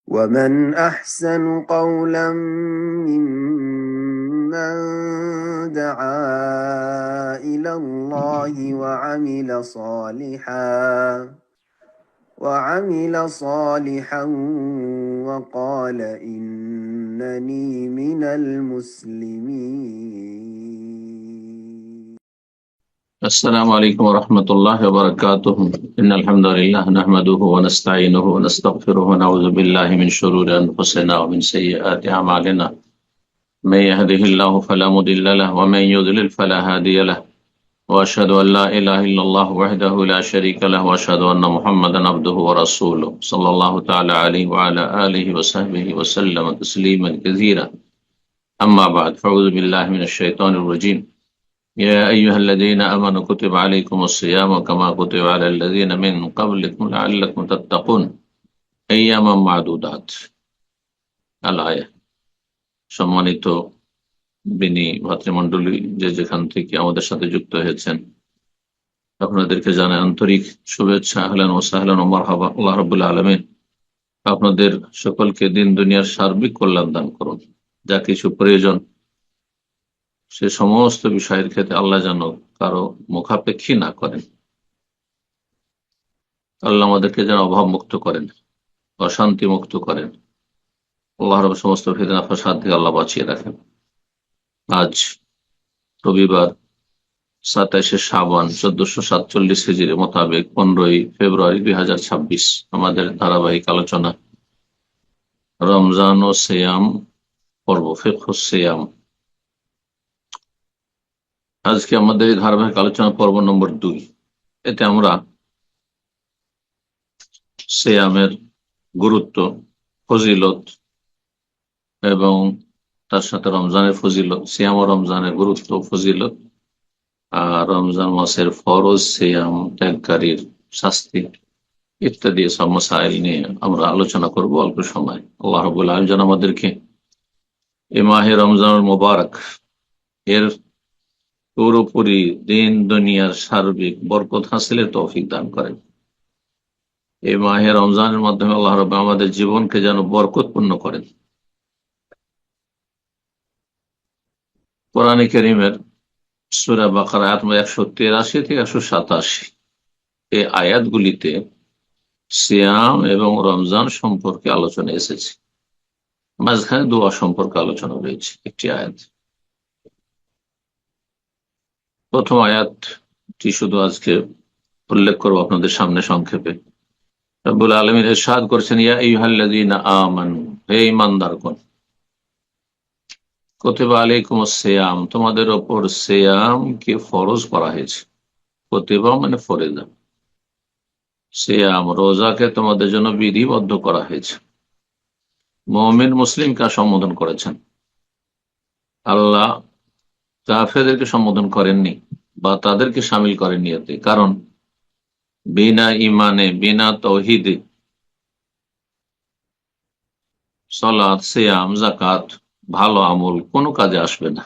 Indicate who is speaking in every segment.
Speaker 1: ومن أحسن قولا ممن دعا إلى الله وعمل صالحا وقال إنني من المسلمين.
Speaker 2: السلام عليكم ورحمة الله وبركاته. إن الحمد لله نحمده ونستعينه ونستغفره ونعوذ بالله من شرور أنفسنا ومن سيئات أعمالنا. من يهده الله فلا مضل له ومن يضلل فلا هادي له، وأشهد أن لا إله إلا الله وحده لا شريك له، وأشهد أن محمدا عبده ورسوله صلى الله تعالى عليه وعلى آله وصحبه وسلم تسليما كثيرا. أما بعد، فأعوذ بالله من الشيطان الرجيم. يا أيها الذين آمنوا كتب عليكم الصيام كما كتب على الذين من قبلكم لعلكم تتقون أياما معدودات। আল-আয়া। সম্মানিত বিনী ভাতৃমণ্ডলী, যেখান থেকে আমাদের সাথে যুক্ত হয়েছেন, আপনাদেরকে জানাই আন্তরিক শুভেচ্ছা। আহলান ওয়া সাহলান ওয়া মারহাবা। আল্লাহ রাব্বুল আলামিন আপনাদের সকলকে দিন দুনিয়ার সার্বিক কল্যাণ দান করুন। যা কিছু প্রয়োজন সে সমস্ত বিষয়ের ক্ষেত্রে আল্লাহ যেন কারো মুখাপেক্ষী না করেন। আল্লাহ আমাদেরকে যেন অভাব মুক্ত করেন, অশান্তি মুক্ত করেন। আল্লাহর সমস্ত ফিতনা ফাসাদ থেকে আল্লাহ বাঁচিয়ে রাখেন। আজ রবিবার 27শে শাবান 1447 হিজরি মোতাবেক 15ই ফেব্রুয়ারি 2026 আমাদের ধারাবাহিক আলোচনা রমজান ও সিয়াম পর্ব, ফিকহুস সিয়াম। আজকে আমাদের এই ধারাবাহিক আলোচনা পর্ব নম্বর 2। এতে আমরা সিয়ামের গুরুত্ব, ফজিলত এবং তার সাথে রমজানের ফজিলত, সিয়াম ও রমজানের গুরুত্ব, ফজিলত, আর রমজান মাসের ফরজ, সিয়াম ত্যাগকারীর শাস্তি ইত্যাদি সব মাসাইল নিয়ে আমরা আলোচনা করব অল্প সময়। আল্লাহ রাব্বুল আলামিন যেন আমাদেরকে এই মাহে রমজানুল মুবারক এর পুরোপুরি দিন দুনিয়ার সার্বিক বরকত হাসিলের তৌফিক দান করেন। এই মাহে রমজানের মাধ্যমে আল্লাহ রাব্বুল আমাদের জীবনকে যেন বরকতপূর্ণ করেন। কোরআনে কারীমের সূরা বাকারা আয়াত 183 থেকে 187 এই আয়াতগুলিতে সিয়াম এবং রমজান সম্পর্কে আলোচনা এসেছে। মাঝখানে দোয়া সম্পর্কে আলোচনা রয়েছে একটি আয়াত। প্রথম আয়াতটি শুধু আজকে উল্লেখ করব আপনাদের সামনে সংক্ষেপে। রব্বুল আলামিন ইরশাদ করেছেন, ইয়া আইয়ুহাল্লাযীনা আমানু, হে ঈমানদারগণ, কুতিবা আলাইকুমুস সিয়াম, তোমাদের উপর সিয়াম কে ফরজ করা হয়েছে। কুতিবা মানে ফরজা, সিয়াম রোজাকে তোমাদের জন্য বিধিবদ্ধ করা হয়েছে। মুমিন মুসলিমকে সম্বোধন করেছেন, আল্লাহ কাফেরদেরকে সম্বোধন করেননি বা তাদেরকে শামিল করেননি এতে। কারণ বিনা ইমানে, বিনা তাওহীদে সালাত, সিয়াম, যাকাত, ভালো আমল কোনো কাজে আসবে না।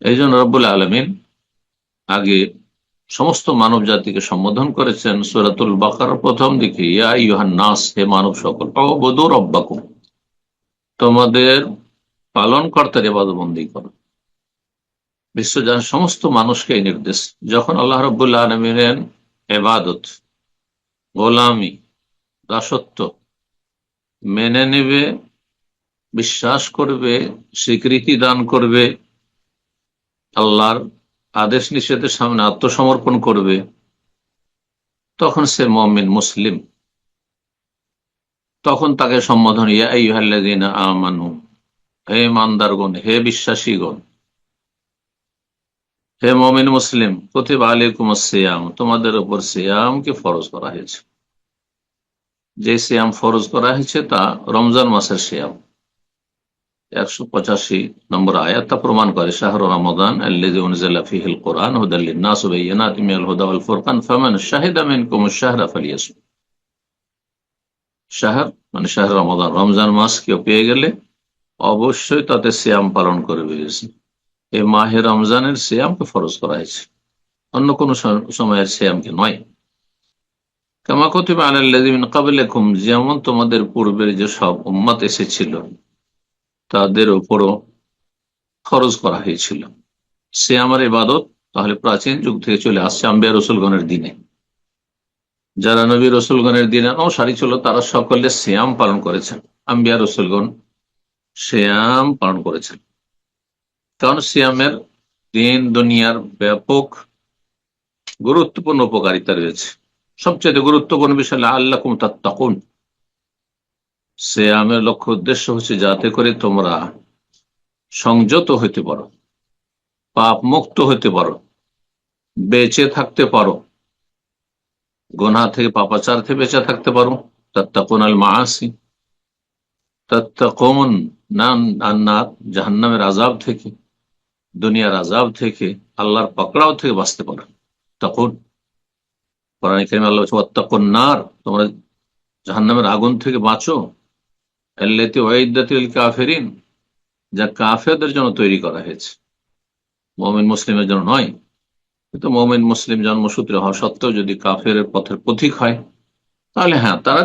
Speaker 2: এই জন্য রব্বুল আলামিন আগে সমস্ত মানব জাতিকে সম্বোধন করেছেন সূরাতুল বাকারার প্রথম দিকে, ইয়া আইয়ুহান নাস, হে মানব সকল, উবুদু রাব্বাকুম, তোমাদের পালনকর্তার ইবাদতবন্দি করো। বিশ্বজাহান সমস্ত মানুষকে এই নির্দেশ। যখন আল্লাহ রাব্বুল আলামিনের ইবাদত, গোলামি, দাসত্ব মেনে নেবে, বিশ্বাস করবে, স্বীকৃতি দান করবে, আল্লাহর আদেশ নিষেধের সামনে আত্মসমর্পণ করবে, তখন সে মুমিন মুসলিম। তখন তাকে সম্বোধন ইয়া আইয়ুহাল্লাযীনা আমানু, হে ইমানদারগণ, হে বিশ্বাসীগণ, হে মুমিন মুসলিম, কুতিবা আলাইকুমুস সিয়াম, তোমাদের উপর সিয়ামকে ফরজ করা হয়েছে। যে সিয়াম ফরজ করা হয়েছে তা রমজান মাসের সিয়াম। 185 নম্বর আয়াত তা প্রমাণ করে। শাহরু রমাদান আল্লাযী উনজিলা ফীহিল কুরআন হুদাল লিন-নাস ওয়া বায়্যিনাতিন মিনাল হুদা ওয়াল ফুরকান ফামান শাহিদা মিনকুমুশ শাহরা ফালিয়াসুম। শাহর মানে শাহর রমাদান, রমজান মাস কেউ পেয়ে গেলে অবশ্যই তাতে সিয়াম পালন করবে। এই মাহে রমজানের সিয়ামকে ফরজ করা হয়েছে, অন্য কোনো সময়ের সিয়ামকে নয়। কামা কুতিবা আলাল্লাযিনা মিন ক্বাবলিকুম, যেমন তোমাদের পূর্বের যে সব উম্মত এসেছিল তাদের উপরও ফরজ করা হয়েছিল সে আমার ইবাদত। তাহলে প্রাচীন যুগ থেকে চলে আসছে আম্বিয়া রসুলগণের দিনে। যারা নবী রসুলগণের দিনে অনুসারী ছিল তারা সকলে সিয়াম পালন করেছেন। আম্বিয়া রসুলগণ সিয়াম পালন করেছেন, কারণ সিয়ামের দিন দুনিয়ার ব্যাপক গুরুত্বপূর্ণ উপকারিতা রয়েছে। সবচেয়ে গুরুত্বপূর্ণ বিষয় লাআল্লাকুম তাত্তাকুন। সিয়ামের লক্ষ্য উদ্দেশ্য হচ্ছে যাতে করে তোমরা সংযত হইতে পারো, পাপ মুক্ত হইতে পারো, বেঁচে থাকতে পারো, গুনাহ থেকে পাপাচার থেকে বেঁচে থাকতে পারো। তাত্তাকুন আল মাআসি, তাত্তাকুন নার, জাহান্নামের আযাব থেকে, দুনিয়ার আযাব থেকে, আল্লাহর পাকড়াও থেকে বাঁচতে পারো। তখন কোরআনে কারিমে আল্লাহ বলছেন ওয়াত্তাকুন নার, তোমরা জাহান্নামের আগুন থেকে বাঁচো। আল্লাতী উইদ্দাত লিল কাফিরিন, যা কাফেরদের জন্য তৈরি করা হয়েছে, মুমিন মুসলিমের জন্য নয়। কিন্তু মুমিন মুসলিম জন্মসূত্রে হওয়া সত্ত্বেও যদি কাফের পথের পথিক হয়, তাহলে হ্যাঁ, তারা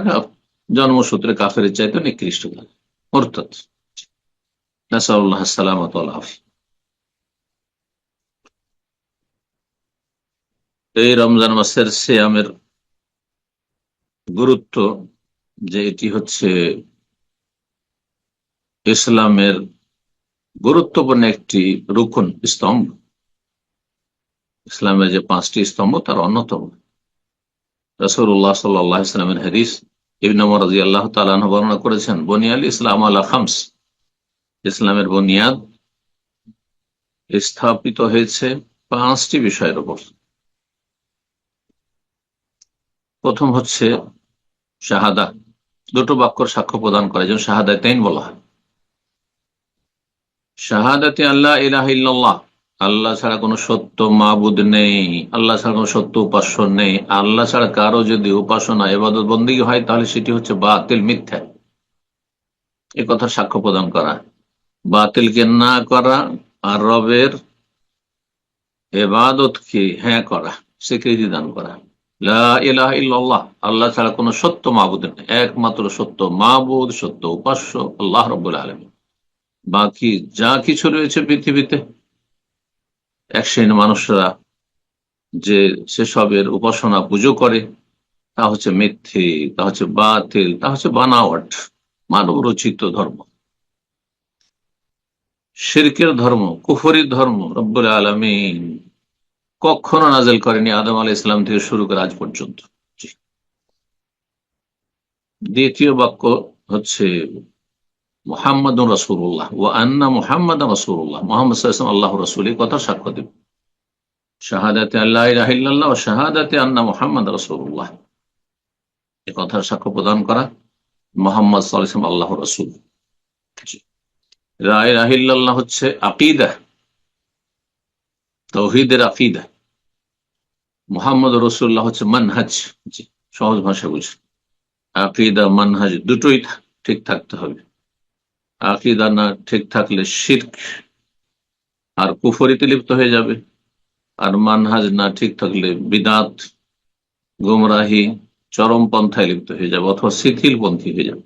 Speaker 2: জন্মসূত্রে কাফের চাইতে নিকৃষ্ট, মুরতাদ। নাসাল্লাহ সালামাত ওয়াল আফিয়া। এই রমজান মাসের সিয়ামের গুরুত্ব যে এটি হচ্ছে ইসলামের গুরুত্বপূর্ণ একটি রুকন, স্তম্ভ। ইসলামের যে 5টি স্তম্ভ তার অন্যতম। রাসূলুল্লাহ সাল্লাল্লাহু আলাইহি ওয়াসাল্লামের হাদিস, ইবনে ওমর রাদিয়াল্লাহু তাআলা আনহু বর্ণনা করেছেন, বুনিয়াল ইসলাম আলা খামস, ইসলামের বুনিয়াদ স্থাপিত হয়েছে 5টি বিষয়ের উপর। প্রথম হচ্ছে শাহাদা, দুটো বাক্যর সাক্ষ্য প্রদান করে, যেমন শাহাদাতাইন বলা হয়। শাহাদাতে আল্লাহ ইলাহা ইল্লাল্লাহ, আল্লাহ ছাড়া কোনো সত্য মাবুদ নেই, আল্লাহ ছাড়া কোনো সত্য উপাস্য নেই। আল্লাহ ছাড়া কারো যদি উপাসনা ইবাদত বন্দেগী হয় তাহলে সেটি হচ্ছে বাতিল, মিথ্যা। এ কথা সাক্ষ্য প্রদান করা, বাতিলকে না করা, আর রবের ইবাদতকে হ্যাঁ করা, স্বীকৃতি দান করা। লা ইলাহা ইল্লাল্লাহ, আল্লাহ ছাড়া কোনো সত্য মাবুদ নেই, একমাত্র সত্য মাবুদ, সত্য উপাস্য আল্লাহ রাব্বুল আলামিন। বাকি যা কিছু রয়েছে পৃথিবীতে, এক শ্রেণীর মানুষরা যে সেসবের উপাসনা পুজো করে, তা হচ্ছে মিথ্যে, তা হচ্ছে বাতিল, তা হচ্ছে বানাওয়াট, মানব রচিত ধর্ম, শিরকের ধর্ম, কুফরির ধর্ম। রব্বুল আলামিন কখনো নাযিল করেনি আদম আলাইহিস সালাম থেকে শুরু করে আজ পর্যন্ত। দ্বিতীয় বাক্য হচ্ছে মুহাম্মাদুর রাসূলুল্লাহ, ওয়া আন্না মুহাম্মাদান রাসূলুল্লাহ, মুহাম্মদ সাল্লাল্লাহু আলাইহি ওয়াসাল্লাম আল্লাহর রাসূল, এই কথা সাক্ষ্য দেব। শাহাদাতে আল্লা ইলাহা ইল্লাল্লাহ ওয়া শাহাদাতে আন্না মুহাম্মাদার রাসূলুল্লাহ, এই কথার সাক্ষ্য প্রদান করা মুহাম্মদ সাল্লাল্লাহু আলাইহি ওয়াসাল্লাম আল্লাহর রাসূল। লা ইলাহা ইল্লাল্লাহ হচ্ছে আকীদা, তাওহীদের আকীদা। মুহাম্মদুর রাসূলুল্লাহ হচ্ছে মানহাজ, সহজ ভাষা বুঝে। আকীদা মানহাজ দুটোই ঠিক থাকতে হবে। আকীদা না ঠিক থাকলে শিরক আর কুফরিতে লিপ্ত হয়ে যাবে, আর মানহাজ না ঠিক থাকলে বিদাত, গুমরাহি, চরম পন্থায় লিপ্ত হয়ে যাবে, অথবা শিথিল পন্থী হয়ে যাবে।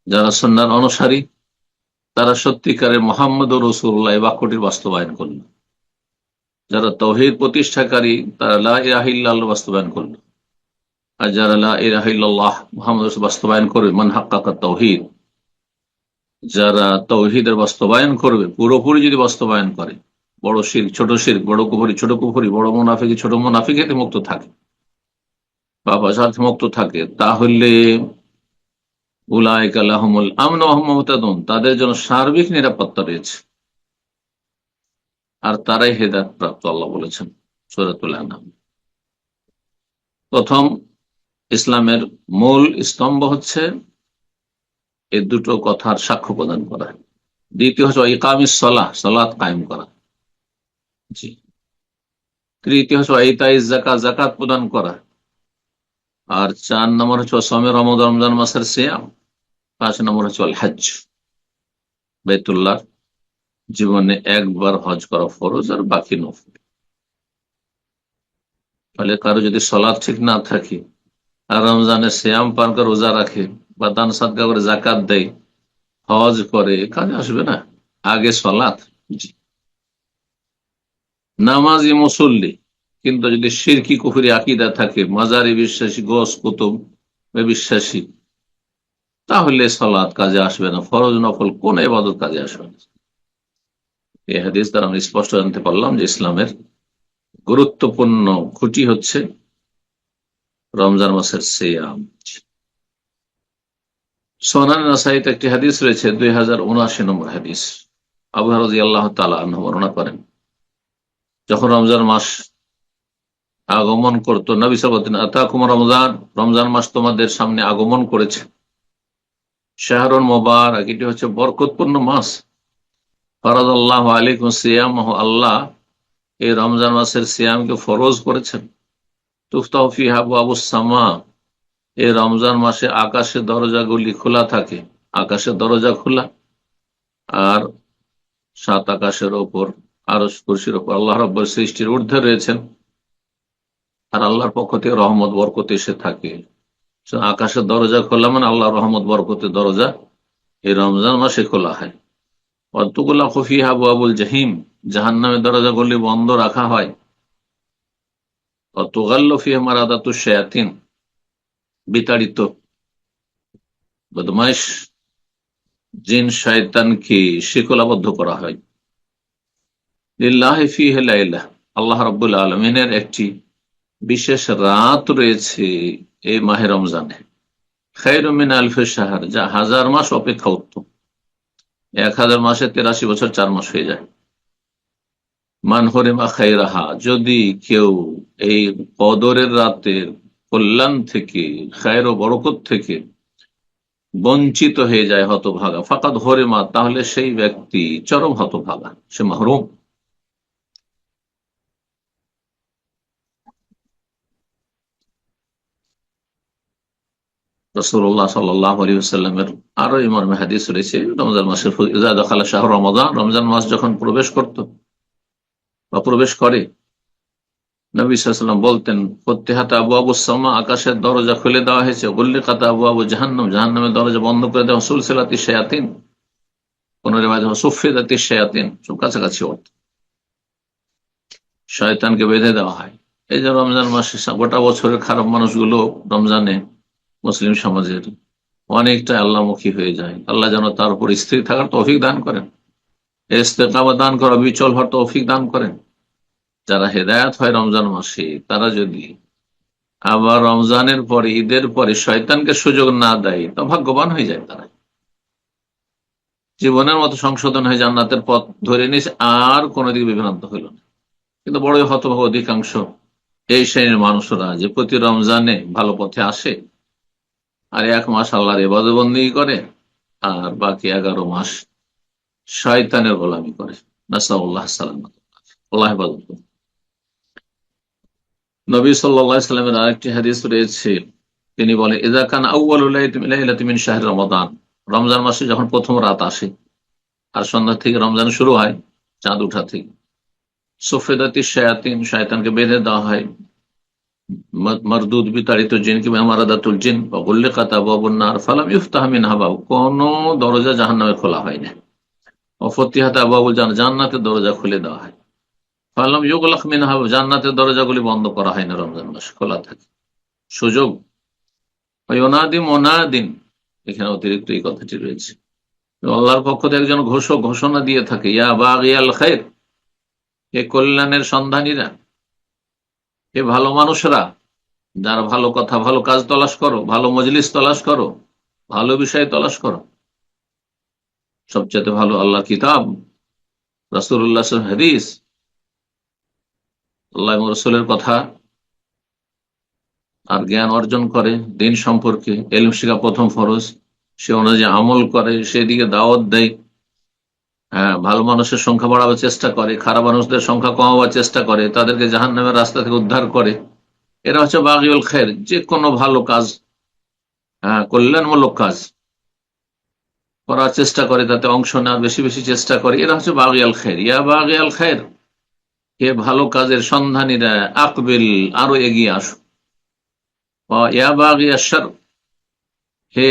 Speaker 2: যারা সুন্নাহর অনুসারী তারা সত্যিকারের মুহাম্মদুর রাসূলুল্লাহ এই বাক্যটির বাস্তবায়ন করল। যারা তাওহীদ প্রতিষ্ঠাকারী তারা লা ইলাহা ইল্লাল্লাহ বাস্তবায়ন করল। আর যারা লা ইলাহা ইল্লাল্লাহ মুহাম্মদ বাস্তবায়ন করবে, মান হাক্কাকা তাওহীদ, যারা তাওহীদের বাস্তবায়ন করবে, পুরোপুরি যদি বাস্তবায়ন করে, বড় শিরক ছোট শিরক, বড় কুফরি ছোট কুফরি, বড় মুনাফিকি ছোট মুনাফিকি থেকে মুক্ত থাকে, পাপাচার থেকে মুক্ত থাকে, তাহলে উলাইকা লাহুমুল আমন ওয়া হুম মুহতাদুন, তাদের জন্য সার্বিক নিরাপত্তা রয়েছে, আর তারাই হেদায়েত প্রাপ্ত, আল্লাহ বলেছেন সূরাতুল আনআম। প্রথম ইসলামের মূল স্তম্ভ হচ্ছে এই দুটো কথার সাক্ষ্য প্রদান করা। দ্বিতীয় হচ্ছে ইকামিস সালাহ, সালাত কায়েম করা। জি। তৃতীয় হচ্ছে ইতাইজ যাকাত, যাকাত প্রদান করা। আর 4 নম্বর হচ্ছে সাওমে রমজান মাসের সিয়াম। 5 নম্বর হচ্ছে আল হজ, বাইতুল্লাহ জীবনে একবার হজ করা ফরজ, আর বাকি নফল। ফলে কারো যদি সলাৎ ঠিক না থাকে আর রমজানের সিয়াম পান করে রোজা রাখে বা দান সাদকা করে জাকাত দেয়, হজ করে, কাজে আসবে না। আগে সলাৎ। জি। নামাজি মুসল্লি কিন্তু যদি শিরকি কুফরি আকীদা থাকে, মাজারে বিশ্বাসী, গোস কুতুব বিশ্বাসী, তাহলে সলাৎ কাজে আসবে না। ফরজ নফল কোন ইবাদত কাজে আসবে না। এই হাদিস দ্বারা আমরা স্পষ্ট জানতে পারলাম যে ইসলামের গুরুত্বপূর্ণ খুঁটি হচ্ছে রমজান মাসের সিয়াম। সুনান নাসাইতে একটি হাদিস রয়েছে, 2079 নম্বর হাদিস। আবু হুরায়রা রাদিয়াল্লাহু তাআলা আনহু বর্ণনা করেন, যখন রমজান মাস আগমন করতো, নবী সাল্লাল্লাহু আলাইহি ওয়াসাল্লাম আতাকুম রমজান, রমজান মাস তোমাদের সামনে আগমন করেছে, শাহরুন মুবারাক, এটি হচ্ছে বরকতপূর্ণ মাস, ফারাদাল্লাহু আলাইকুম সিয়ামাহু, আল্লাহ এই রমজান মাসের সিয়ামকে ফরজ করেছেন। তুফতাহু ফিহা আবওয়াবুস সামা, এই রমজান মাসে আকাশের দরজাগুলি খোলা থাকে, আকাশের দরজা খোলা, আর সাত আকাশের ওপর, আরশ কুরসির ওপর আল্লাহ রাব্বুল সৃষ্টির ঊর্ধ্বে রয়েছেন, আর আল্লাহর পক্ষ থেকে রহমত বরকত এসে থাকে। আকাশের দরজা খোলা মানে আল্লাহ রহমত বরকতের দরজা এই রমজান মাসে খোলা হয়। অতগুলা ফিহা আবওয়াবুল জাহিম, জাহান্নামের দরজাগুলি বন্ধ রাখা হয়। অতুগাল্লু ফিহা মারাদাতুশ শায়াতিন, বিতাড়িত বদমাইশ জিন শয়তানকে শিকলাবদ্ধ করা হয়। লিল্লাহি ফিহি লাইলা, আল্লাহ রাব্বুল আলামিনের একটি বিশেষ রাত রয়েছে এই মাহে রমজানে, খায়রুম মিন আলফি শাহর, যা 1000 মাস অপেক্ষা উত্তম। 1000 মাসে 83 বছর 4 মাস হয়ে যায়। মান হরিমা খায়রাহা, যদি কেউ এই কদরের রাতের কল্যাণ থেকে, খায়র ও বরকত থেকে বঞ্চিত হয়ে যায়, হতভাগা, ফাকাদ হরিমা, তাহলে সেই ব্যক্তি চরম হতভাগা, সে মাহরুম। রাসূলুল্লাহ সাল্লাল্লাহু আলাইহি ওয়াসাল্লামের আরো মর্মে হাদিস রয়েছে, রমজান মাসের ইযা দাখালা শাহরু রমাদান, রমজান মাস যখন প্রবেশ করত বা প্রবেশ করে, নবী সাল্লাল্লাহু আলাইহি ওয়াসাল্লাম বলতেন, ফুতিহাত আবওয়াবুস সামা, আকাশের দরজা খুলে দেওয়া হয়েছে, গুল্লিকাত আবওয়াবু জাহান্নাম, জাহান্নামের দরজা বন্ধ করে দেওয়া, সুলসিলাতিশ শায়াতিন, কোন রিওয়ায়াতে সুফিদাতিশ শায়াতিন, সব কাছাকাছি অর্থ, শয়তানকে বেঁধে দেওয়া হয়। এই যে রমজান মাসে গোটা বছরের খারাপ মানুষগুলো রমজানে মুসলিম সমাজের অনেকটা আল্লাহমুখী হয়ে যায়। আল্লাহ যেন তার উপর স্থির থাকার তৌফিক দান করেন, ইস্তেকামত দান করা, বিচল হওয়ার তৌফিক দান করেন। যারা হেদায়েত হয় রমজান মাসে, তারা যদি আবার রমজানের পরে, ঈদের পরে শয়তানকে সুযোগ না দেয়, তা ভাগ্যবান হয়ে যায়। তারা জীবনের মতো সংশোধন হয়ে জান্নাতের পথ ধরে নিস, আর কোনো দিকে বিভ্রান্ত হইল না। কিন্তু বড় হতভাগ অধিকাংশ এই শ্রেণীর মানুষরা, যে প্রতি রমজানে ভালো পথে আসে আর 1 মাস আল্লাহর ইবাদত বন্দেগী করে, আর বাকি 11 মাস শয়তানের গোলামি করে। নাসাউল্লাহ সালামাত, আল্লাহ হেফাজত করুন। নবী সাল্লাল্লাহু আলাইহি ওয়াসাল্লামের আরেকটি হাদিস রয়েছে, তিনি বলেন, ইযা কানা আউয়ালু লাইলাতিন মিন শাহরি রমাদান, রমজান মাসে যখন প্রথম রাত আসে, আর সন্ধ্যা থেকে রমজান শুরু হয়, চাঁদ উঠা থেকে, সুফিদাতিশ শায়াতিন, শয়তানকে বেঁধে দেওয়া হয়, মারদুদ বিতাড়িত জিনকে, মারাদাতুল জিন, ওয়া গুল্লিকাত আবওয়াবুন নার ফালাম ইফতাহ মিনহা বাব, কোন দরজা জাহান্নামে খোলা হয় না। ওয়া ফুতিহাত আবওয়াবুল জান্নাত, জান্নাতের দরজা খুলে দেওয়া হয়, ফালাম ইউগলাক মিনহা, জান্নাতের দরজাগুলি বন্ধ করা হয় না, রমজান মাস খোলা থাকে। সুযোগ, ওয়া ইউনাদি মুনাদিন, এখানে অতিরিক্ত এই কথাটি রয়েছে, আল্লাহর পক্ষ থেকে একজন ঘোষক ঘোষণা দিয়ে থাকে, ইয়া বাগিয়াল খায়র, হে কল্যাণের সন্ধানীরা, হে ভালো মানুষরা, যারা ভালো কথা, ভালো কাজ তলাশ করো, ভালো মজলিস তলাশ করো, ভালো বিষয় তলাশ করো। সবচেয়ে ভালো আল্লাহর কিতাব, রাসূলুল্লাহ হাদিস, আল্লাহ এবং রাসূলের কথা, আর জ্ঞান অর্জন করে দিন সম্পর্কে, ইলম শিখা প্রথম ফরজ, সে অনুযায়ী আমল করে, সেদিকে দাওয়াত দেয়। হ্যাঁ, ভালো মানুষের সংখ্যা বাড়াবার চেষ্টা করে, খারাপ মানুষদের সংখ্যা কমাবার চেষ্টা করে, তাদেরকে জাহান্নামের রাস্তা থেকে উদ্ধার করে। এরা হচ্ছে বাগিউল খায়র, যে কোনো ভালো কাজ, হ্যাঁ, কল্যাণমূলক কাজ করার চেষ্টা করে, তাতে অংশ নেওয়ার বেশি বেশি চেষ্টা করে। এরা হচ্ছে বাগিয়াল খায়র, ইয়া বাগিয়াল খায়র, হে ভালো কাজের সন্ধানীরা, আকবিল, আরো এগিয়ে আসো। ইয়া বাগিয়া শার, হে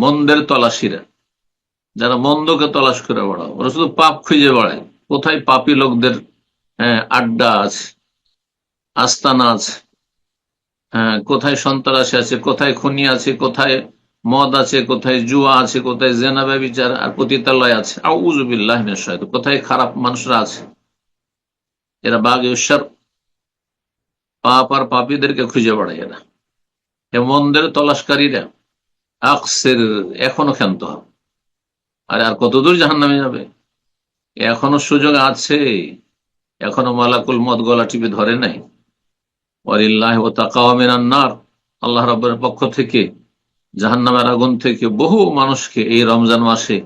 Speaker 2: মন্দের তলাশিরা, যারা মন্দকে তলাশ করে বেড়াও, ওরা শুধু পাপ খুঁজে বেড়ায়। কোথায় পাপী লোকদের আড্ডা আছে, আস্তানা আছে, হ্যাঁ, কোথায় সন্ত্রাসী আছে, কোথায় খুনি আছে, কোথায় মদ আছে, কোথায় জুয়া আছে, কোথায় জেনা ব্যভিচার আর পতিতালয় আছে, আউযু বিল্লাহি মিনাশ শাইতানির, কোথায় খারাপ মানুষরা আছে। এরা বাগিয়া শার, পাপ আর পাপীদেরকে খুঁজে বেড়ায় এরা। এ মন্দের তলাশকারীরা আকসের, এখনো ক্ষান্ত হবে। আর কতদূর জাহান্নামে যাবে, এখনো সুযোগ আছে, এখনো মালাকুল মদ গলা টিপে ধরে নাই। ওয়ালিল্লাহি ওয়া তাকাওয়া মিনান নার, আল্লাহ রাব্বুর পক্ষ থেকে জাহান্নামের আগুন থেকে বহু মানুষকে এই রমজান মাসে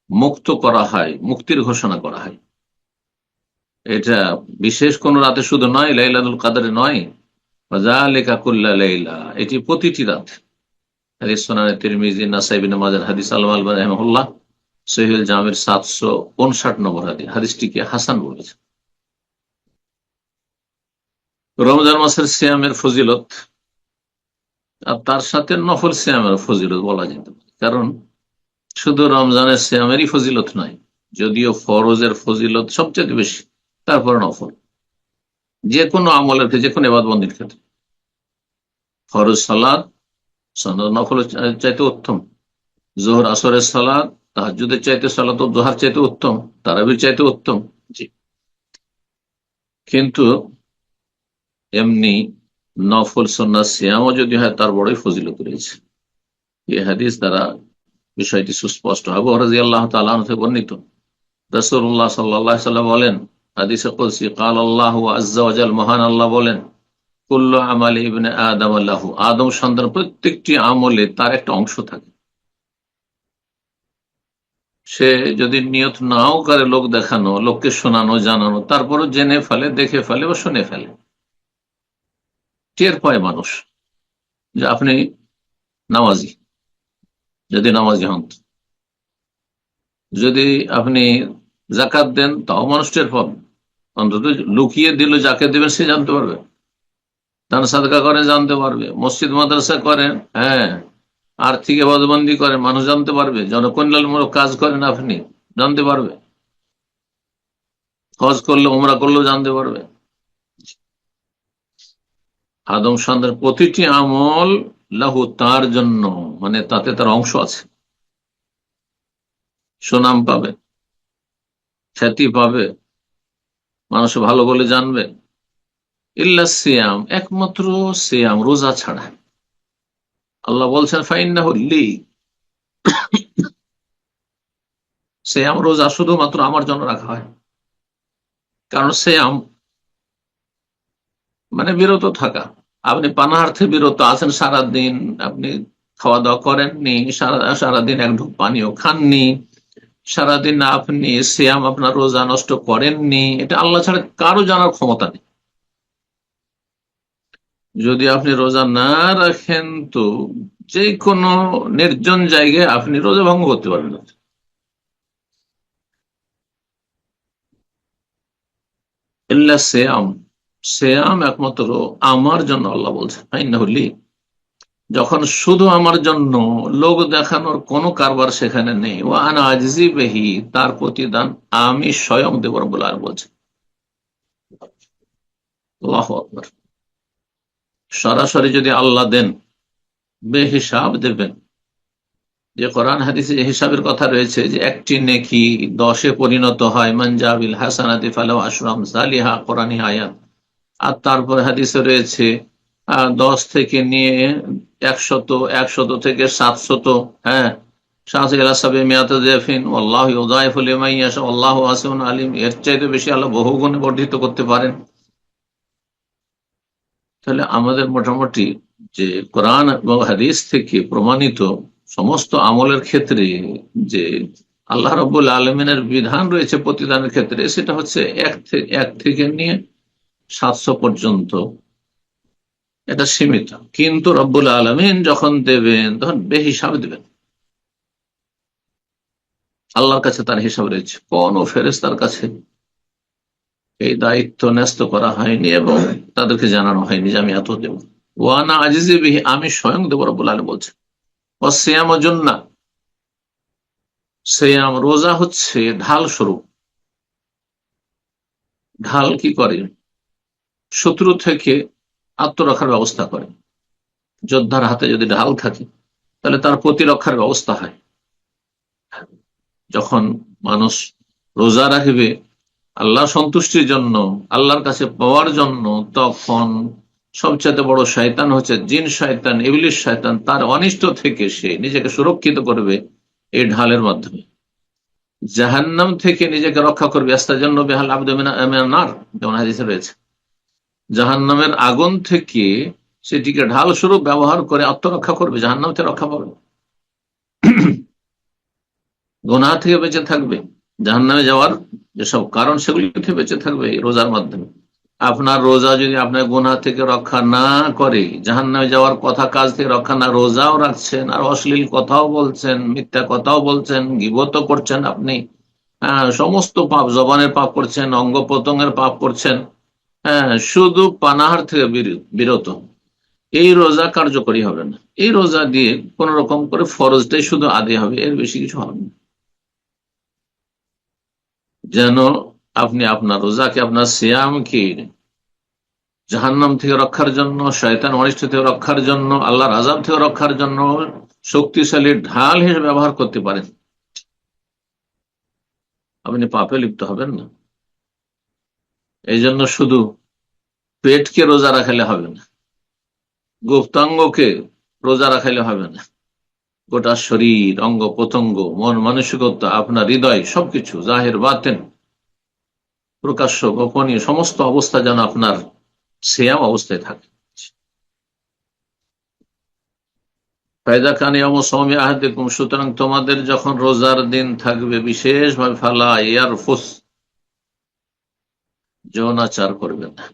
Speaker 2: মুক্ত করা হয়, মুক্তির ঘোষণা করা হয়। এটা বিশেষ কোন রাতে শুধু নয়, লাইলাতুল কদরে নয়, ওয়াযালিকা কুল্লা লাইলা, এটি প্রতিটি রাত। হাদিস সুনানে তিরমিজি, নাসাই, ইবনে মাজাহ হাদিস। আল্লামা আলবানী রাহিমাহুল্লাহ সহিহুল জামির 759 নম্বর হাদিস, হাদিসটিকে হাসান বলেছে। রমজান মাসের সিয়ামের ফজিলত আর তার সাথে নফল সিয়ামের ফজিলত বলা যেতে পারে, কারণ শুধু রমজানের সিয়ামেরই ফজিলত নয়, যদিও ফরজের ফজিলত সবচেয়ে বেশি, তারপর নফল। যে কোনো আমলের ক্ষেত্রে, যে কোনো ইবাদতবন্দির ক্ষেত্রে ফরজ সালাত নফলের চাইতে উত্তম, জোহর আসরের সালাত তাহাজ্জুদের চাইতে, সালাত দুহার চাইতে উত্তম, তারাবির চাইতে উত্তম। জি, কিন্তু এমনি নফল সুন্নাত সিয়ামও যদি হয়, তার বড়ই ফজিলত রয়েছে। এই হাদিস দ্বারা বিষয়টি সুস্পষ্ট। আবু রাদিয়াল্লাহু তাআলা আনহু থেকে বর্ণিত, রাসূলুল্লাহ সাল্লাল্লাহু আলাইহি ওয়াসাল্লাম বলেন, হাদিসে কুদসি, ক্বাল আল্লাহু আযজা ওয়া জাল, মহান আল্লাহ বলেন, কুল্লু আমালি ইবনে আদম লাহু, আদম সন্তান প্রত্যেকটি আমলে তার একটা অংশ থাকে। সে যদি নিয়ত নাও করে লোক দেখানো, লোককে শোনানো, জানানো, তারপরও জেনে ফেলে, দেখে ফেলে ও শুনে ফেলে, টের পায় মানুষ যে আপনি নামাজি, যদি নামাজি হন। যদি আপনি জাকাত দেন, তাও মানুষ টের পাবে। অন্তত লুকিয়ে দিল, যাকে দেবেন সে জানতে পারবে। দান সাদকা করেন, জানতে পারবে। মসজিদ মাদ্রাসা করেন, হ্যাঁ, আর্থিক এবাদতবন্দি করেন, মানুষ জানতে পারবে। জনকল্যাণমূলক কাজ করেন, আপনি জানতে পারবে। হজ করলে, উমরা করলেও জানতে পারবে। আদম সন্তানের প্রতিটি আমল লাহু, তার জন্য, মানে তাতে তার অংশ আছে। সুনাম পাবে, খ্যাতি পাবে, মানুষ ভালো বলে জানবে। ইল্লা সিয়াম, একমাত্র সিয়াম, রোজা ছাড়া। আল্লাহ বলছেন ফাইন্নাহু লি, সিয়াম, রোজা শুধুমাত্র আমার জন্য রাখা হয়। কারণ সিয়াম মানে বিরত থাকা। আপনি পানাহার্থে বিরত আছেন সারাদিন, আপনি খাওয়া দাওয়া করেননি, সারাদিন এক ঢোক পানিও খাননি, সারাদিন আপনি সিয়াম, আপনার রোজা নষ্ট করেননি, এটা আল্লাহ ছাড়া কারো জানার ক্ষমতা নেই। যদি আপনি রোজা না রাখেন, তো যে কোনো নির্জন জায়গায় আপনি রোজা ভঙ্গ করতে পারবেন না। ইল্লা সিয়াম, সিয়াম একমাত্র আমার জন্য, আল্লাহ বলছেন ফাইন্নাহু লি। যখন শুধু আমার জন্য, লোক দেখানোর কোনো কারবার সেখানে নেই, ও আনা আজিজি বেহি, তার প্রতিদান আমি স্বয়ং দেব, রব্বুল আলামিন বলছেন। আল্লাহু আকবার। সরাসরি যদি আল্লাহ দেন, বেহিসাব দেবেন। যে কোরআন হাদিসে যে হিসাবের কথা রয়েছে, যে একটি নেকি 10-এ পরিণত হয়, মান জাবিল হাসানাতি ফালাহু আশরু আমসালিহা, কোরআনী আয়াত। আর তারপর হাদিসে রয়েছে 10 থেকে নিয়ে 100, 100 থেকে 700, হ্যাঁ, এর চাইতে বেশি আল্লাহ বহুগুণে বর্ধিত করতে পারেন। তাহলে আমাদের মোটামুটি যে কোরআন এবং হাদিস থেকে প্রমাণিত সমস্ত আমলের ক্ষেত্রে যে আল্লাহ রাব্বুল আলামিনের বিধান রয়েছে প্রতিদানের ক্ষেত্রে, সেটা হচ্ছে 1 থেকে নিয়ে 700 পর্যন্ত, এটা সীমিত। কিন্তু রব্বুল আলামিন যখন দেবেন, তখন বেহিসাবে দেবেন। আল্লাহর কাছে তার হিসাব রয়েছে, কোন ফেরেশতার কাছে এই দায়িত্ব ন্যস্ত করা হয়নি এবং তাদেরকে জানানো হয়নি যে আমি এত দেব। ওয়ানা আজিজি বিহি, আমি স্বয়ং দেব রব্বুল আলামিন বলছেন। ওয়াসিয়াম জুন্নাহ, সিয়াম রোজা হচ্ছে ঢাল স্বরূপ। ঢাল কি করে? শত্রু থেকে আত্মরক্ষার ব্যবস্থা করে। যোদ্ধার হাতে যদি ঢাল থাকে তাহলে তার প্রতিরক্ষার ব্যবস্থা হয়। যখন মানুষ রোজা রাখবে আল্লাহ সন্তুষ্টির জন্য, আল্লাহর কাছে পাওয়ার জন্য, তখন সবচেয়ে বড় শয়তান হচ্ছে জিন শয়তান, ইবলিস শয়তান, তার অনিষ্ট থেকে সে নিজেকে সুরক্ষিত করবে এই ঢালের মাধ্যমে। জাহান্নাম থেকে নিজেকে রক্ষা করবে, আস্তাজান্নু বিহাল আবদু মিনান নার, যেমন হাদিসে রয়েছে। জাহান্নামের আগুন থেকে সেটিকে ঢাল স্বরূপ ব্যবহার করে আত্মরক্ষা করবে, জাহান্নাম থেকে রক্ষা পাবে। গুনাহ থেকে বেঁচে থাকবে, জাহান্নামে যাওয়ার যেসব কারণ সেগুলি থেকে বেঁচে থাকবে এই রোজার মাধ্যমে। আপনার রোজা যদি আপনার গুনাহ থেকে রক্ষা না করে, জাহান্নামে যাওয়ার কথা কাজ থেকে রক্ষা না, রোজাও রাখছেন আর অশ্লীল কথাও বলছেন, মিথ্যা কথাও বলছেন, গীবতও করছেন আপনি, হ্যাঁ, সমস্ত পাপ, জবানের পাপ করছেন, অঙ্গ প্রত্যঙ্গের পাপ করছেন, হ্যাঁ, শুধু পানাহার থেকে বিরত, এই রোজা কার্যকরী হবে না। এই রোজা দিয়ে কোন রকম করে ফরজটাই শুধু আদায় হবে, এর বেশি কিছু হবে না। যেন আপনি আপনার রোজাকে, আপনার সিয়ামকে জাহান্নাম থেকে রক্ষার জন্য, শয়তান অনিষ্ট থেকে রক্ষার জন্য, আল্লাহর আযাব থেকে রক্ষার জন্য শক্তিশালী ঢাল হিসেবে ব্যবহার করতে পারেন। আপনি পাপে লিপ্ত হবেন না। এই জন্য শুধু পেটকে রোজা রাখালে হবে না, গুপ্তাঙ্গকে রোজা রাখালে হবে না, গোটা শরীর, অঙ্গ প্রত্যঙ্গ, মন মানসিকতা, আপনার হৃদয়, সবকিছু জাহের বাতেন, প্রকাশ্য গোপনীয় সমস্ত অবস্থা যেন আপনার সিয়াম অবস্থায় থাকে। ফায়দা কান ইয়াউমু সাওমি আহাদিকুম, সুতরাং তোমাদের যখন রোজার দিন থাকবে বিশেষভাবে ফালা ইয়ারফুস, যৌনাচার করবে না,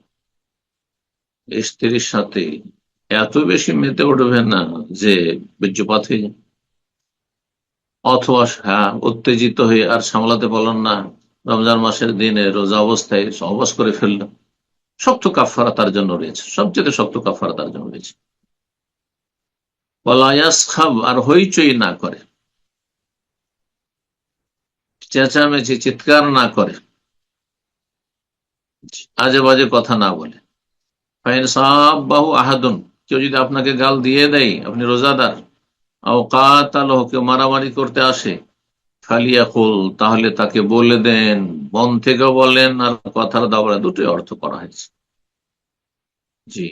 Speaker 2: স্ত্রীর সাথে এত বেশি মেতে উঠবে না যে বীর্যপাত হয়ে যায়, অথবা হ্যাঁ উত্তেজিত হয়ে আর সামলাতে পারলেন না, রমজান মাসের দিনে রোজা অবস্থায় সহবাস করে ফেললেন। শক্ত কাফারা তার জন্য রয়েছে, সবচেয়ে শক্ত কাফারা তার জন্য রয়েছে। ওয়ালায়াস খাব, আর হইচই না করে, চেঁচামেচি চিৎকার না করে, আজে বাজে কথা না বলে। ফাইন সাব্বাহু আহাদুন, কেউ যদি আপনাকে গাল দিয়ে দেয়, আপনি রোজাদার, আও কাতালাহু, কেউ মারামারি করতে আসে, ফালিয়াকুল, তাহলে তাকে বলে দেন, মন থেকে বলেন আর কথার দাবড়া, দুটোই অর্থ করা হয়েছে। জি,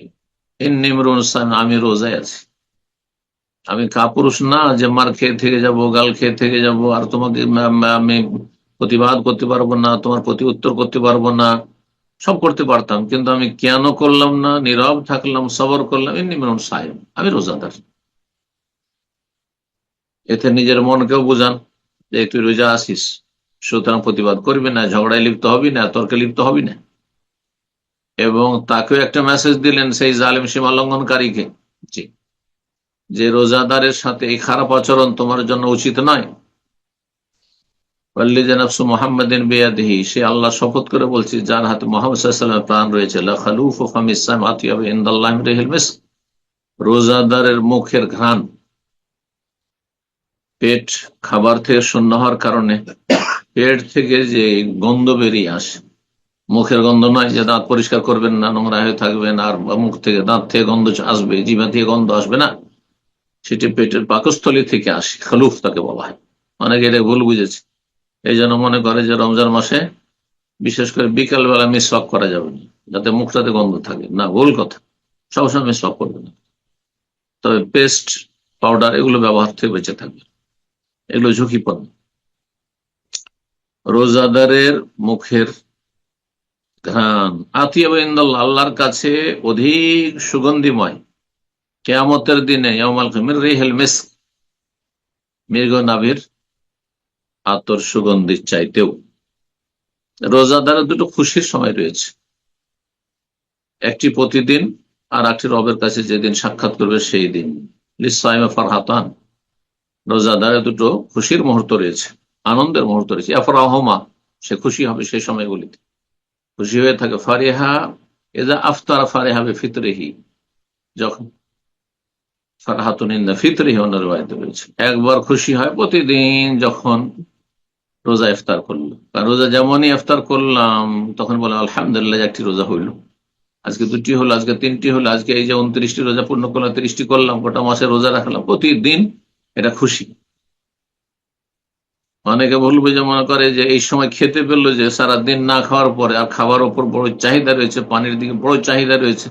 Speaker 2: ইন্নী ইমরুন সাইম, আমি রোজায় আছি, আমি কাপুরুষ না যে মার খেয়ে থেকে যাব, গাল খেয়ে থেকে যাব, আর তোমাকে আমি প্রতিবাদ করতে পারবো না, তোমার প্রতি উত্তর করতে পারবো না, সব করতে পারতাম, কিন্তু আমি কেন করলাম না, নীরব থাকলাম, সবর করলাম। ইন্নী ইমরুন সাইম, আমি রোজাদার। এতে নিজের মনকেও বুঝান যে তুই রোজা আসিস, সুতরাং প্রতিবাদ করবি না, ঝগড়ায় লিপ্ত হবি না, তর্কে লিপ্ত হবি না। এবং তাকেও একটা মেসেজ দিলেন, সেই জালিম সীমা লঙ্ঘনকারীকে, জি, যে রোজাদারের সাথে এই খারাপ আচরণ তোমার জন্য উচিত নয়। মোহাম্মদিন বিয়াদিহি, সে আল্লাহ শপথ করে বলছি যার হাতে মোহাম্মদ সাল্লাল্লাহু আলাইহি ওয়াসাল্লামের প্রাণ রয়েছে, লাখালুফু ফামিস সাইম আতিয়াবু ইনদাল্লাহি মিন রিহিল মিস্ক, রোজাদারের মুখের ঘ্রাণ, পেট খাবার থেকে শূন্য হওয়ার কারণে পেট থেকে যে গন্ধ বেরিয়ে আসে, মুখের গন্ধ নয় যে দাঁত পরিষ্কার করবেন না, নোংরা হয়ে থাকবেন আর মুখ থেকে, দাঁত থেকে গন্ধ আসবে, জিভা থেকে গন্ধ আসবে না, সেটি পেটের পাকস্থলী থেকে আসে, খালুফ তাকে বলা হয়। অনেকে এটা ভুল বুঝেছে, এই জন্য মনে করে যে রমজান মাসে বিশেষ করে বিকাল বেলা মিসওয়াক করা যাবে না, যাতে মুখটাতে গন্ধ থাকে, না, ভুল কথা, সবসময় মিসওয়াক করবে না, তবে পেস্ট, পাউডার এগুলো ব্যবহার থেকে বেঁচে থাকবে, এগুলো ঝুঁকিপূর্ণ। রোজাদারের মুখের ঘ্রাণ আতিয়াবু ইনদাল্লাহ, আল্লাহর কাছে অধিক সুগন্ধিময়, কিয়ামতের দিনে ইয়াউমাল কিয়ামাহ রিহিল মিস্ক, মৃগ নাভির আতর সুগন্ধির চাইতেও। রোজাদারের দুটো খুশির সময় রয়েছে, একটি প্রতিদিন আর একটি রবের কাছে যেদিন সাক্ষাৎ করবে সেই দিন। লিসাইমে ফারহাতান, রোজাদারের দুটো খুশির মুহূর্ত রয়েছে, আনন্দের মুহূর্ত রয়েছে। আফরাহমা, সে খুশি হবে সেই সময়গুলিতে। খুশি হয়ে থাকে। ফারিহা এজা আফতারা ফারিহা বিফিতরিহি, যখন ফারহাতুন ইনদা ফিতরিহি অন্য রিওয়ায়াতে রয়েছে, একবার খুশি হয় প্রতিদিন যখন রোজা ইফতার করলো। কারণ রোজা যেমনই ইফতার করলাম তখন বলে আলহামদুলিল্লাহ একটি রোজা হইল, আজকে 2টি হলো, আজকে 3টি হলো, আজকে এই যে 29টি রোজা পূর্ণ করলাম, 30টি করলাম, গোটা মাসে রোজা রাখলাম, প্রতিদিন এটা খুশি। অনেকে বলবে যে মনে করে যে এই সময় খেতে পেলো, যে সারাদিন না খাওয়ার পরে আর খাবার ওপর বড় চাহিদা রয়েছে, পানির দিকে বড় চাহিদা রয়েছে,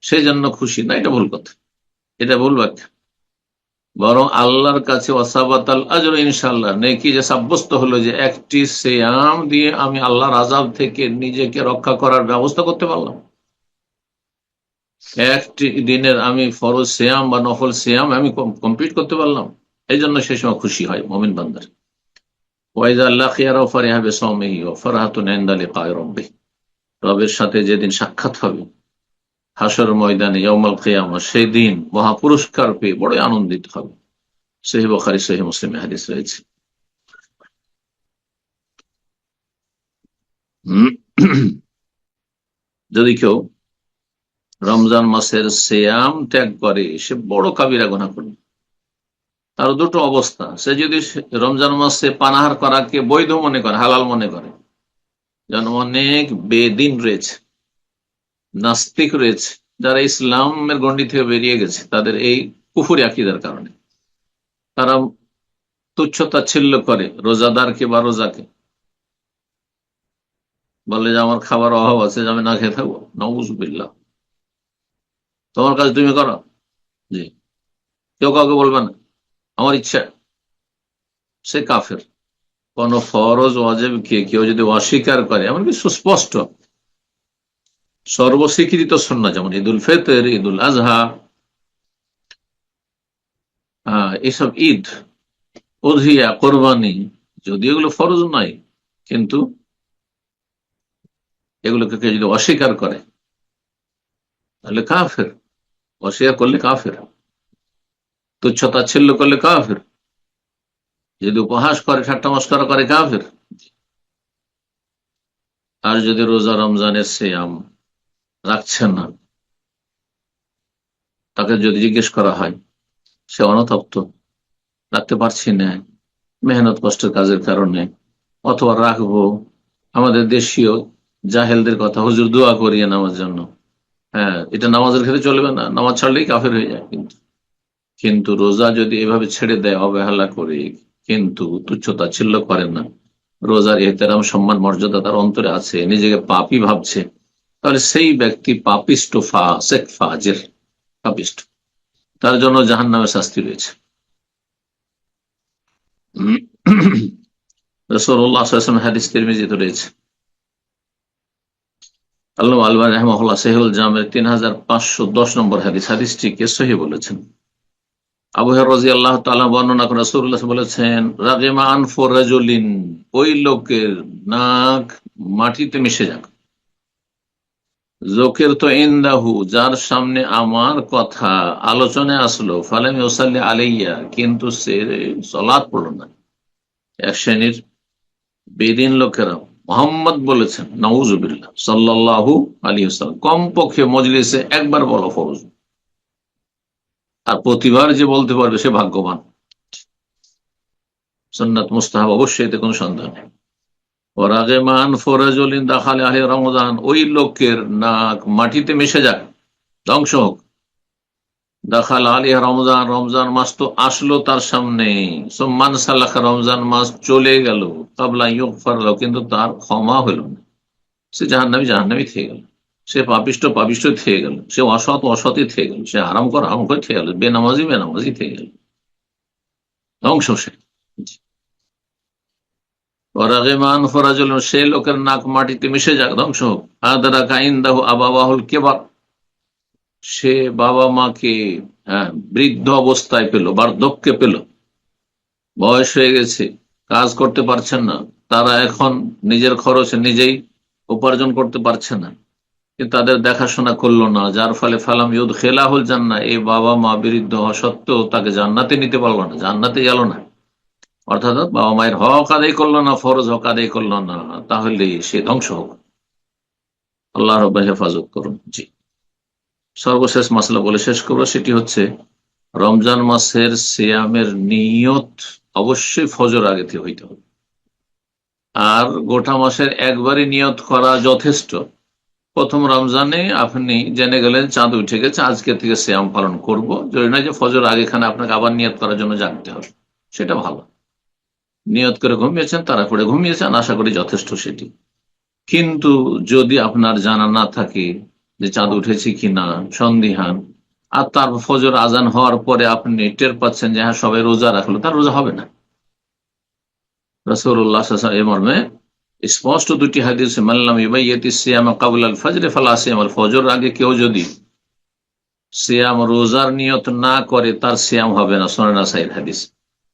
Speaker 2: সেই জন্য খুশি। না, এটা ভুল কথা, এটা ভুল ব্যাখ্যা। বরং আল্লাহর কাছে ওয়াসাবাতাল আজর, ইনশাআল্লাহ নেকি যে সাব্যস্ত হলো যে একটি সিয়াম দিয়ে আমি আল্লাহর আযাব থেকে নিজেকে রক্ষা করার ব্যবস্থা করতে পারলাম, একটি দিনের আমি ফরজ সিয়াম বা নফল সিয়াম আমি কমপ্লিট করতে পারলাম। এই জন্য সেই সময় খুশি হয় মুমিন বান্দার। রবের সাথে যেদিন সাক্ষাৎ হবে হাসর ময়দানে ইয়াউমুল কিয়ামা, সেই দিন মহা পুরস্কার পেয়ে বড় আনন্দিত হবে। সহিহ বুখারী সহিহ মুসলিমে হাদিস রয়েছে। যদি কেউ রমজান মাসের সিয়াম ত্যাগ করে সে বড় কাবিরা গুনাহ করবে। তার দুটো অবস্থা, সে যদি রমজান মাসে পানাহার করাকে বৈধ মনে করে, হালাল মনে করে, যেমন অনেক বেদিন রয়েছে, নাস্তিক রয়েছে, যারা ইসলামের গণ্ডি থেকে বেরিয়ে গেছে তাদের এই কুফরি আকীদার কারণে, তারা তুচ্ছ তাচ্ছিল্য করে রোজাদারকে বা রোজাকে, বলে যে আমার খাবার অভাব আছে, যে আমি না খেয়ে থাকবো, নাউযুবিল্লাহ। তোমার কাজ তুমি করো, জি, কেউ কাউকে বলবে না, আমার ইচ্ছা। সে কাফের। কোন ফরজ ওয়াজিবকে কেউ যদি অস্বীকার করে, এমনকি সুস্পষ্ট সর্বস্বীকৃত সুন্নাহ যেমন ঈদুল ফিতর, ঈদুল আজহা, এসব ঈদ, উযহিয়া, কোরবানি, যদি এগুলো ফরজ নয়, কিন্তু এগুলোকে কেউ যদি অস্বীকার করে তাহলে কাফের। অস্বীকার করলে কাফের, তুচ্ছ তাচ্ছিল্য করলে কাফের, যদি উপহাস করে, ঠাট্টা মশকরা করে, কাফের। আর যদি রোজা রমজানের সিয়াম রাখছে না, তাকে যদি জিজ্ঞেস করা হয়, সে অনতপ্ত, রাখতে পারছি না মেহনত কষ্টের কাজের কারণে, অথবা রাখবো, আমাদের দেশীয় জাহেলদের কথা, হুজুর দোয়া করিয়ে নামার জন্য, হ্যাঁ এটা নামাজের ক্ষেত্রে চলবে না, নামাজ ছাড়লেই কাফের হয়ে যায়। কিন্তু রোজা যদি এভাবে ছেড়ে দেয় অবহেলা করে, কিন্তু তুচ্ছ তাচ্ছিল্য করে না, রোজার এহতেরাম সম্মান মর্যাদা তার অন্তরে আছে, নিজেকে পাপী ভাবছে, তাহলে সেই ব্যক্তি পাপিষ্ট, ফাসিক, ফাজির, পাপিষ্ট, তার জন্য জাহান্নামের শাস্তি রয়েছে। রাসূলুল্লাহ সাল্লাল্লাহু আলাইহি ওয়াসাল্লাম হাদিস তিরমিজিতে রয়েছে। আল্লামা আলবানী রাহিমাহুল্লাহ সহিহুল জামের 3510 নম্বর হাদিস, হাদিসটিকে সহিহ বলেছেন। আবু হুরায়রা রাদিয়াল্লাহু তাআলা বর্ণনা করে রাসূলুল্লাহ বলেছেন, রাগিমা আনফু রাজুলিন, ওই লোকের নাক মাটিতে মিশে যাক, জোকের তো ইনদাহু, যার সামনে আমার কথা আলোচনায় আসলো, ফালাম ইউসাল্লি আলাইয়া, কিন্তু সে সালাত পড়ল না। এক শ্রেণীর বেদিন লোকেরা মুহাম্মদ বলেছেন, নাউযুবিল্লাহ, সাল্লাল্লাহু আলাইহি ওয়াসাল্লাম, কমপক্ষে মজলিসে একবার বলা ফরজ, আর প্রতিবার যে বলতে পারবে সে ভাগ্যবান। সুন্নাত মুস্তাহাব অবশ্যই, এতে কোনো সন্দেহ নেই। ওরাগেমান ফরাজুলিন দাখালে আহলে রমজান, ওই লোকের নাক মাটিতে মিশে যায়, ধ্বংস হোক। দাখাল আলিয়া রমজান, রমজান মাস তো আসলো তার সামনে, সোম্মান সালাখ, রমজান মাস চলে গেল, কাবলা ইউগফার লাহু, কিন্তু তার ক্ষমা হইল না, সে জাহান্নামী, জাহান্নামী থেকে গেল, সে পাপিষ্ট, পাপিষ্ট থেকে গেল, সে অসৎ, অসৎই থেকে গেল, সে হারাম কর, হারাম করে থেকে গেল, বেনামাজি, বেনামাজি থেকে গেল, ধ্বংস সে। ওরাগেমান ফরাজুল, সে লোকের নাক মাটিতে মিশে যাক, ধ্বংস হোক। আদরাকা ইনদাহু আবাওয়াহুল কিবার, সে বাবা মাকে বৃদ্ধ অবস্থায় পেল, বার্ধক্যে পেল, বয়স হয়ে গেছে, কাজ করতে পারছেন না, তারা এখন নিজের খরচে নিজেই উপার্জন করতে পারছে না, কিন্তু তাদের দেখাশোনা করলো না, যার ফলে ফালাম ইউদ খেলাহুল জান্নাহ, এই বাবা মা বৃদ্ধ হওয়া সত্ত্বেও তাকে জান্নাতে নিতে পারলো না, জান্নাতে গেল না, অর্থাৎ বাবা মায়ের হক আদায় করলো না, ফরজ হক আদায় করলো না, তাহলে সে ধ্বংস হোক। আল্লাহ রব্বা হেফাজত করুন। জি, সর্বশেষ মাসলা বলে শেষ করবো, সেটি হচ্ছে রমজান মাসের সিয়ামের নিয়ত অবশ্যই ফজর আগে থেকে হইতে হবে। আর গোটা মাসের একবারই নিয়ত করা যথেষ্ট। প্রথম রমজানে আপনি জেনে গেলেন চাঁদ উঠে গেছে, আজকে থেকে সিয়াম পালন করব, যদি না যে ফজর আগেখানে আপনাকে আবার নিয়ত করার জন্য জাগতে হবে, সেটা ভালো। নিয়ত করে ঘুমিয়েছেন, তারপরে ঘুমিয়েছেন, আশা করি যথেষ্ট সেটি। কিন্তু যদি আপনার জানা না থাকে যে চাঁদ উঠেছে কিনা, সন্দিহান, আর তার ফজর আজান হওয়ার পরে আপনি টের পাচ্ছেন যে হ্যাঁ সবাই রোজা রাখলো, তার রোজা হবে না। রাসূলুল্লাহ সাল্লাল্লাহু আলাইহি ওয়াসাল্লাম এই মর্মে স্পষ্ট দুটি হাদিস, মাল্লাম ইবাইয়াতি সিয়াম ক্বাবলা আল ফজর ফালা সিয়াম, ফজর আগে কেউ যদি সিয়াম রোজার নিয়ত না করে তার সিয়াম হবে না, সুনান নাসাঈর হাদিস।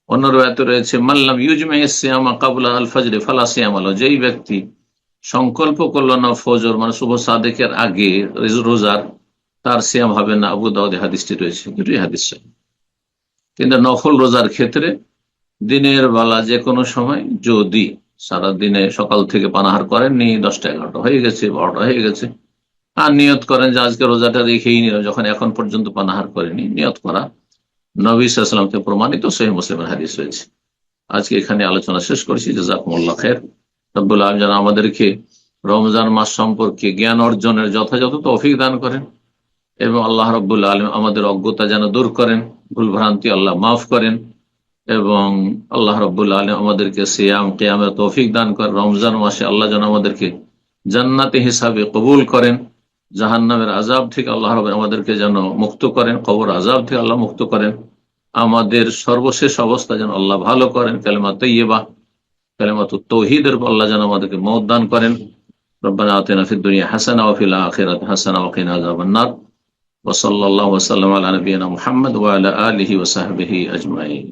Speaker 2: অন্য রওয়ায়াতে রয়েছে মাল্লাম ইউজমি সিয়াম ক্বাবলা আল ফজর ফালা সিয়াম আলাহু, যেই ব্যক্তি সংকল্প করলো না ফজর মানে শুভ সাদেকের আগে রোজার, তার সিয়াম হবে না। আবু দাউদে হাদিসটি রয়েছে, দুটোই হাদিস। কিন্তু নফল রোজার ক্ষেত্রে দিনের বেলা যে কোনো সময়, যদি সারা দিনে সকাল থেকে পানাহার করেননি, 10টা 11টা হয়ে গেছে, 12টা হয়ে গেছে, আর নিয়ত করেন যে আজকে রোজাটা রেখেই নিল, যখন এখন পর্যন্ত পানাহার করেনি, নিয়ত করা নবী সাল্লাল্লাহু আলাইহি ওয়াসাল্লাম থেকে প্রমাণিত, সহিহ মুসলিমের হাদিস রয়েছে। আজকে এখানে আলোচনা শেষ করছি। জাযাকুমুল্লাহ খায়র। রব্বুল আলামিন যেন আমাদেরকে রমজান মাস সম্পর্কে জ্ঞান অর্জনের যথাযথ তৌফিক দান করেন, এবং আল্লাহ রাব্বুল আলামিন আমাদের অজ্ঞতা যেন দূর করেন, ভুল ভ্রান্তি আল্লাহ মাফ করেন, এবং আল্লাহ রাব্বুল আলামিন আমাদেরকে সিয়াম কিয়ামের তৌফিক দান করেন। রমজান মাসে আল্লাহ যেন আমাদেরকে জান্নাতি হিসাবে কবুল করেন, জাহান্নামের আযাব থেকে আল্লাহ রাব্বুল আমাদেরকে যেন মুক্ত করেন, কবর আযাব থেকে আল্লাহ মুক্ত করেন, আমাদের সর্বশেষ অবস্থা যেন আল্লাহ ভালো করেন, কালেমা তাইয়্যিবা, কালেমাতুত তাওহীদের আল্লাহ যেন আমাদেরকে মওত দান করেন। রব্বানা আতিনা ফিদ দুনিয়া হাসানা ওয়া ফিল আখিরাতি হাসানা ওয়া কিনা আযাবান নার। ওয়া সাল্লাল্লাহু ওয়া সাল্লামা আলা নাবিয়িনা মুহাম্মদ ওয়া আলা আলিহি ওয়া সাহবিহি আজমাইন।